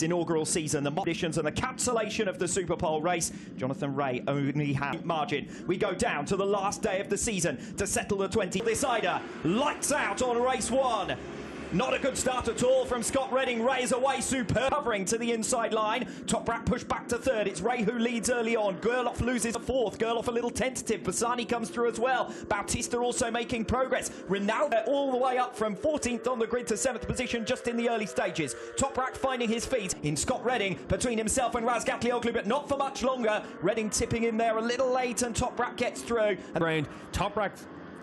inaugural season, the conditions and the cancellation of the Super Pole race. Jonathan Rea only had margin. We go down to the last day of the season to settle the 20 decider. Lights out on race 1. Not a good start at all from Scott Redding. Rea is away, superb. Covering to the inside line. Toprak pushed back to third. It's Rea who leads early on. Gerloff loses a fourth. Gerloff a little tentative. Bassani comes through as well. Bautista also making progress. Ronaldo all the way up from 14th on the grid to 7th position just in the early stages. Toprak finding his feet in Scott Redding between himself and Razgatlioglu, but not for much longer. Redding tipping in there a little late and Toprak gets through. Toprak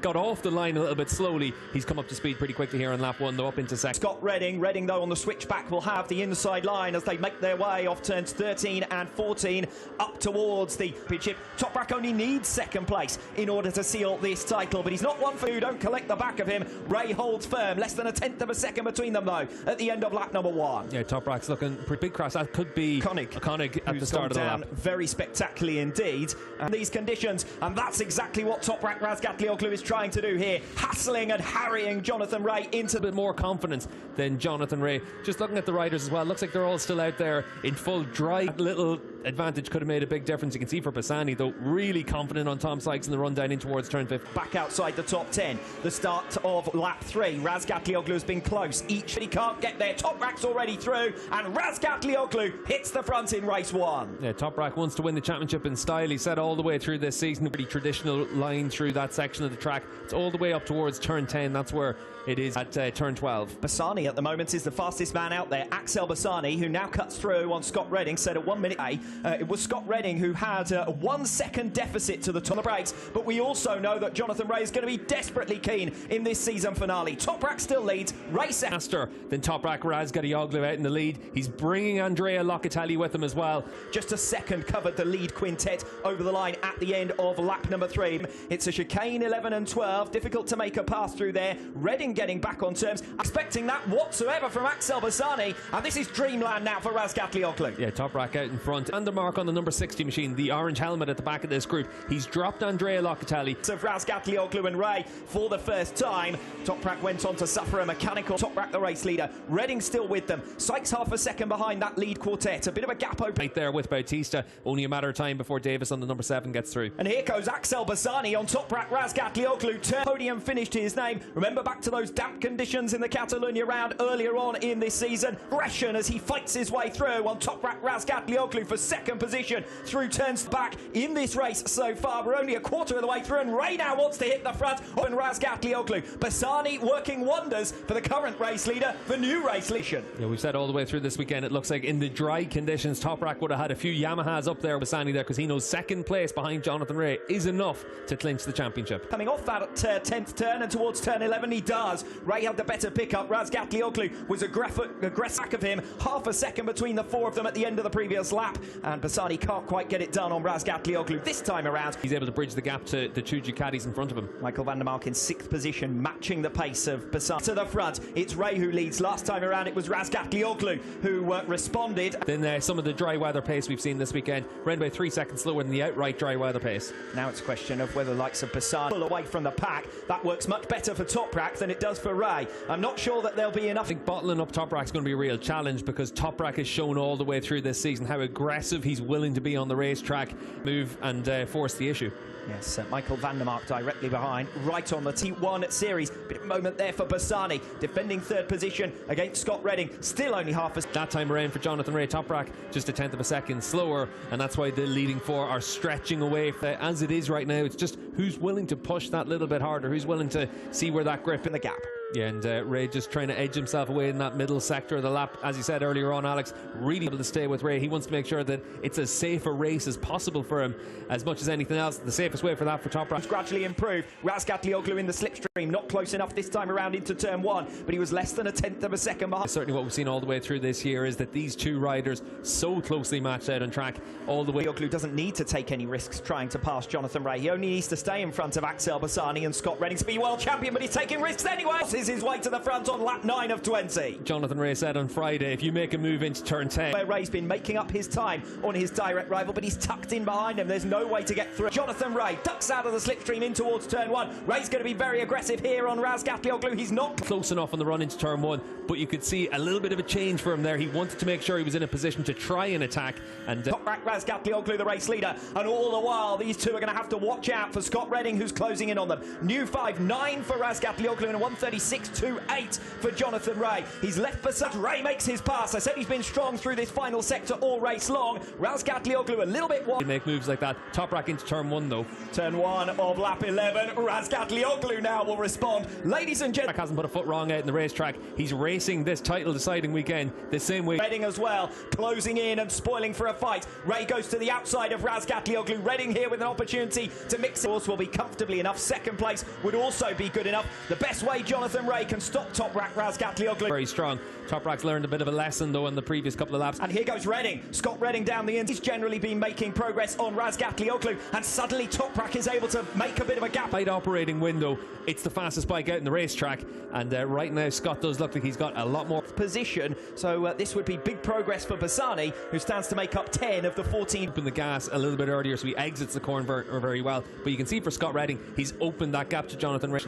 got off the line a little bit slowly. He's come up to speed pretty quickly here on lap 1, though, up into second. Scott Redding though on the switchback will have the inside line as they make their way off turns 13 and 14 up towards the championship. Toprak only needs second place in order to seal this title, but he's not one for who don't collect the back of him. Rea holds firm, less than a tenth of a second between them though at the end of lap number 1. Yeah, Toprak's looking pretty big crash. That could be Koenig at the start of the lap. Very spectacularly indeed in these conditions, and that's exactly what Toprak Razgatlioglu is trying to do here, hassling and harrying Jonathan Rea into a bit more confidence than Jonathan Rea. Just looking at the riders as well, looks like they're all still out there in full drive. That little advantage could have made a big difference. You can see for Bassani though, really confident on Tom Sykes in the run down in towards turn 5. Back outside the top 10, the start of lap 3. Razgatlioglu has been close, but he can't get there. Toprak's already through and Razgatlioglu hits the front in race 1. Yeah, Toprak wants to win the championship in style. He said all the way through this season, a pretty traditional line through that section of the track. It's all the way up towards turn 10. That's where it is at turn 12. Bassani at the moment is the fastest man out there. Axel Bassani, who now cuts through on Scott Redding, said at 1 minute it was Scott Redding who had a 1 second deficit to the top of the brakes, but we also know that Jonathan Rea is going to be desperately keen in this season finale. Toprak still leads, race faster than Toprak. Razgatlioglu out in the lead. He's bringing Andrea Locatelli with him as well. Just a second covered the lead quintet over the line at the end of lap number 3. It's a chicane 11 and 12, difficult to make a pass through there. Redding getting back on terms, expecting that whatsoever from Axel Bassani, and this is dreamland now for Razgatlioglu. Yeah, Toprak out in front, and the mark on the number 60 machine, the orange helmet at the back of this group. He's dropped Andrea Locatelli. So Razgatlioglu and Rea for the first time. Toprak went on to suffer a mechanical. Toprak the race leader, Redding still with them. Sykes half a second behind that lead quartet. A bit of a gap open right there with Bautista. Only a matter of time before Davis on the number 7 gets through. And here goes Axel Bassani on Toprak Razgatlioglu. Podium finished his name. Remember back to those damp conditions in the Catalunya round earlier on in this season. Aggression as he fights his way through on Toprak Razgatlioglu for second position through turns back in this race so far. We're only a quarter of the way through and Rea now wants to hit the front of Razgatlioglu. Bassani working wonders for the current race leader, the new race leader. Yeah, we've said all the way through this weekend, it looks like in the dry conditions, Toprak would have had a few Yamahas up there with Bassani there, because he knows second place behind Jonathan Rea is enough to clinch the championship. Coming off that 10th turn and towards turn 11, he does. Rea had the better pickup. Razgatlioglu was aggressive back of him, half a second between the 4 of them at the end of the previous lap, and Bassani can't quite get it done on Razgatlioglu this time around. He's able to bridge the gap to the 2 Ducatis in front of him. Michael van der Mark in 6th position, matching the pace of Bassani. To the front, it's Rea who leads. Last time around, it was Razgatlioglu who responded. Then some of the dry weather pace we've seen this weekend ran by 3 seconds slower than the outright dry weather pace. Now it's a question of whether the likes of Bassani pull away from the pack. That works much better for Toprak than it does for Rea. I'm not sure that there'll be enough. I think bottling up Toprak's going to be a real challenge, because Toprak has shown all the way through this season how aggressive he's willing to be on the racetrack, move and force the issue. Yes, Michael van der Mark directly behind, right on the T1 series. Bit of a moment there for Bassani, defending 3rd position against Scott Redding. Still only half a... That time around for Jonathan Rea, Toprak just a tenth of a second slower, and that's why the leading 4 are stretching away. As it is right now, it's just who's willing to push that little bit harder, who's willing to see where that grip in the gap. Yeah, and Rea just trying to edge himself away in that middle sector of the lap. As you said earlier on, Alex, really able to stay with Rea. He wants to make sure that it's as safe a race as possible for him, as much as anything else. The safest way for that for Toprak. Gradually improved. Razgatlioglu in the slipstream, not close enough this time around into turn 1, but he was less than a tenth of a second behind. Certainly what we've seen all the way through this year is that these 2 riders so closely matched out on track all the way. Razgatlioglu doesn't need to take any risks trying to pass Jonathan Rea. He only needs to stay in front of Axel Bassani and Scott Redding to be world champion, but he's taking risks anyway. forces his way to the front on lap 9 of 20. Jonathan Ray said on Friday, if you make a move into turn 10. Where Ray's been making up his time on his direct rival, but he's tucked in behind him. There's no way to get through. Jonathan Ray ducks out of the slipstream in towards turn 1. Ray's going to be very aggressive here on Razgatlioglu. He's not close enough on the run into turn 1, but you could see a little bit of a change for him there. He wanted to make sure he was in a position to try and attack. And Toprak Razgatlioglu, the race leader, and all the while these two are going to have to watch out for Scott Redding, who's closing in on them. New 5.9 for Razgatlioglu and a 1:36.28 for Jonathan Ray. He's left beside. Ray makes his pass. I said he's been strong through this final sector all race long. Razgatlioglu a little bit wide. Make moves like that. Toprak into turn 1 though. Turn 1 of lap 11. Razgatlioglu now will respond. Ladies and gentlemen, hasn't put a foot wrong out in the racetrack. He's racing this title deciding weekend the same way. Redding as well, closing in and spoiling for a fight. Ray goes to the outside of Razgatlioglu. Redding here with an opportunity to mix it. Will be comfortably enough. Second place would also be good enough. The best way Jonathan Ray can stop Toprak Razgatlioglu. Very strong. Toprak's learned a bit of a lesson though in the previous couple of laps. And here goes Redding. Scott Redding down the end. He's generally been making progress on Razgatlioglu, and suddenly Toprak is able to make a bit of a gap. Tight operating window. It's the fastest bike out in the racetrack, and right now Scott does look like he's got a lot more position. So this would be big progress for Bassani, who stands to make up 10 of the 14. Open the gas a little bit earlier, so he exits the corner very well. But you can see for Scott Redding, he's opened that gap to Jonathan Ray.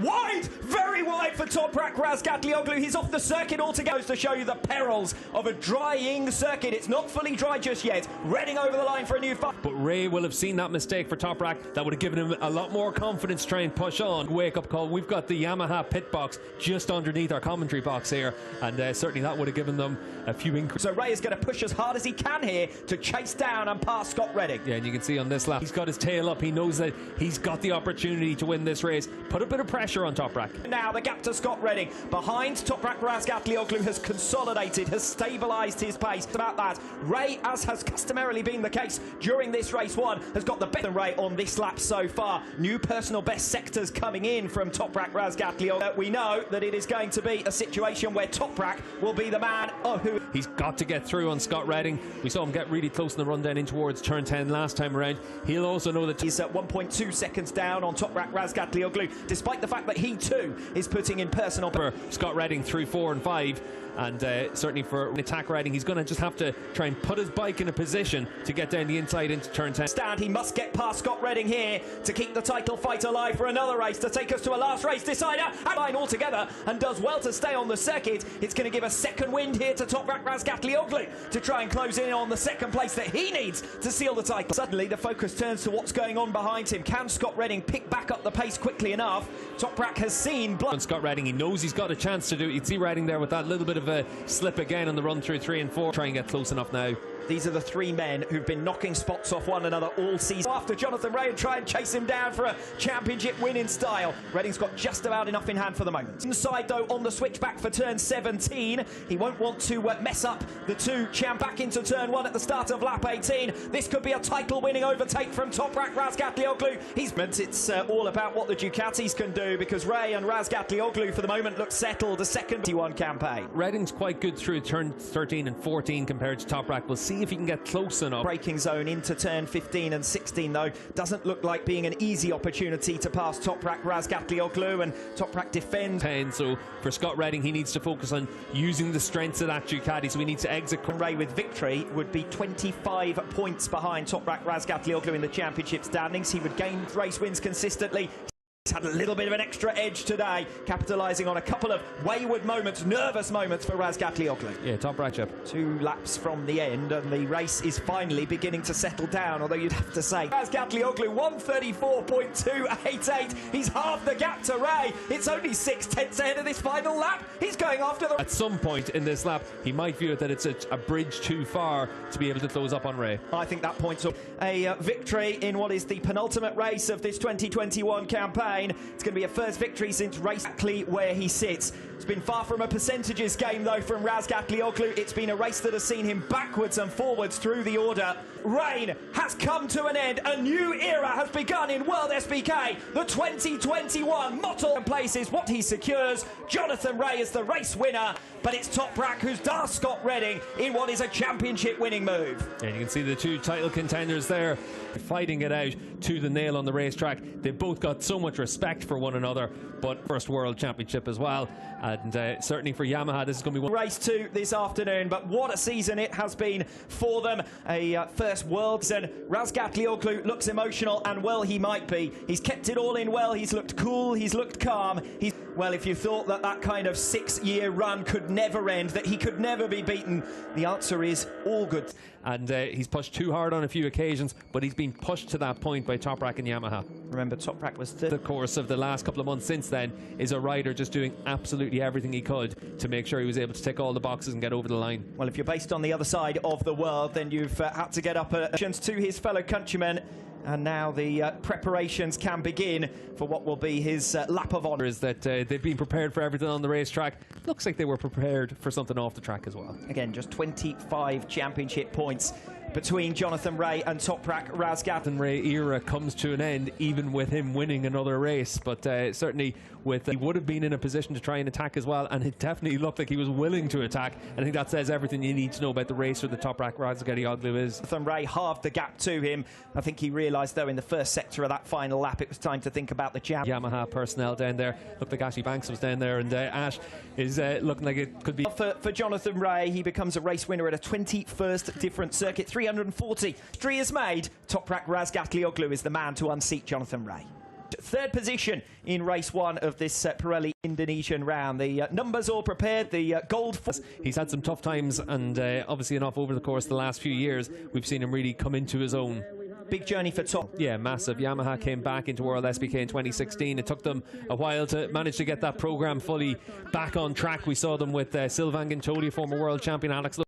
Wide, very wide for Toprak Razgatlioglu. He's off the circuit altogether. To show you the perils of a drying circuit. It's not fully dry just yet. Redding over the line for a new fight. But Ray will have seen that mistake for Toprak. That would have given him a lot more confidence to try and push on. Wake up call. We've got the Yamaha pit box just underneath our commentary box here, and certainly that would have given them a few increases. So Ray is going to push as hard as he can here to chase down and pass Scott Redding. Yeah, and you can see on this lap he's got his tail up. He knows that he's got the opportunity to win this race. Put a bit of pressure on Toprak. Now the gap to Scott Redding behind Toprak Razgatlioglu has consolidated, has stabilised his pace. About that, Ray, as has customarily been the case during this race 1, has got the better Ray on this lap so far. New personal best sectors coming in from Toprak Razgatlioglu. We know that it is going to be a situation where Toprak will be the man who... He's got to get through on Scott Redding. We saw him get really close in the run down in towards turn 10 last time around. He'll also know that he's at 1.2 seconds down on Toprak Razgatlioglu, despite the fact that he too is putting in personal... For Scott Redding through 4 and 5. And certainly for an attack riding, he's going to just have to try and put his bike in a position to get down the inside into turn 10. Stand, he must get past Scott Redding here to keep the title fight alive for another race, to take us to a last race decider. And line altogether, and does well to stay on the circuit. It's going to give a second wind here to Toprak Razgatlioglu to try and close in on the second place that he needs to seal the title. Suddenly the focus turns to what's going on behind him. Can Scott Redding pick back up the pace quickly enough? Toprak has seen blood. Scott Redding, he knows he's got a chance to do it. You can see Redding there with that little bit of a slip again on the run through 3 and 4. Try and get close enough now. These are the three men who've been knocking spots off one another all season. After Jonathan Ray and try and chase him down for a championship win in style. Redding's got just about enough in hand for the moment. Inside though on the switchback for turn 17. He won't want to mess up the two champ back into turn 1 at the start of lap 18. This could be a title winning overtake from Toprak Razgatlioglu. It's all about what the Ducatis can do, because Ray and Razgatlioglu for the moment look settled. A second 21 campaign. Redding's quite good through turn 13 and 14 compared to Toprak. We'll see if he can get close enough. Braking zone into turn 15 and 16 though doesn't look like being an easy opportunity to pass Toprak Razgatlioglu, and Toprak defends 10. So for Scott Redding, he needs to focus on using the strengths of that Ducati, so he needs to exit. Ray with victory would be 25 points behind Toprak Razgatlioglu in the championship standings. He would gain race wins consistently. He's had a little bit of an extra edge today, capitalising on a couple of wayward moments, nervous moments for Razgatlioglu. Yeah, Toprak chap. 2 laps from the end, and the race is finally beginning to settle down, although you'd have to say Razgatlioglu 1:34.288. He's half the gap to Ray. It's only 6/10 ahead of this final lap. He's going after the... At some point in this lap, he might view it that it's a bridge too far to be able to close up on Ray. I think that points up a victory in what is the penultimate race of this 2021 campaign. It's going to be a first victory since race exactly where he sits. It's been far from a percentages game though from Razgatlioglu. It's been a race that has seen him backwards and forwards through the order. Reign has come to an end. A new era has begun in World SBK. The 2021 motto and place is what he secures. Jonathan Ray is the race winner, but it's Toprak who's done Scott Redding in what is a championship winning move. And you can see the two title contenders there fighting it out to the nail on the racetrack. They've both got so much respect for one another, but first World Championship as well. And certainly for Yamaha, this is going to be one. Race 2 this afternoon, but what a season it has been for them. A first World season. Razgat Lioglu looks emotional, and well he might be. He's kept it all in well. He's looked cool, he's looked calm. Well, if you thought that kind of 6-year run could never end, that he could never be beaten, the answer is all good. And he's pushed too hard on a few occasions, but he's been pushed to that point by Toprak and Yamaha. Remember, Toprak was third. The course of the last couple of months since then is a rider just doing absolutely everything he could to make sure he was able to tick all the boxes and get over the line. Well, if you're based on the other side of the world, then you've had to get up to his fellow countrymen. And now the preparations can begin for what will be his lap of honour. Is that they've been prepared for everything on the racetrack. Looks like they were prepared for something off the track as well. Again, just 25 championship points between Jonathan Rea and Toprak Razgat. Jonathan Rea era comes to an end even with him winning another race, but certainly with he would have been in a position to try and attack as well, and it definitely looked like he was willing to attack. And I think that says everything you need to know about the racer that Toprak Razgat is. Jonathan Rea halved the gap to him. I think he realised though in the first sector of that final lap it was time to think about the jam. Yamaha personnel down there. Looked like Ashley Banks was down there, and Ash is looking like it could be. For Jonathan Rea, he becomes a race winner at a 21st different circuit. 340 history is made. Toprak Razgat Lioglu is the man to unseat Jonathan Rea. Third position in race 1 of this Pirelli Indonesian round. The numbers all prepared. The gold. He's had some tough times, and obviously enough over the course of the last few years, we've seen him really come into his own. Big journey for Top. Yeah, massive. Yamaha came back into World SBK in 2016. It took them a while to manage to get that program fully back on track. We saw them with Sylvain Guintoli, former world champion Alex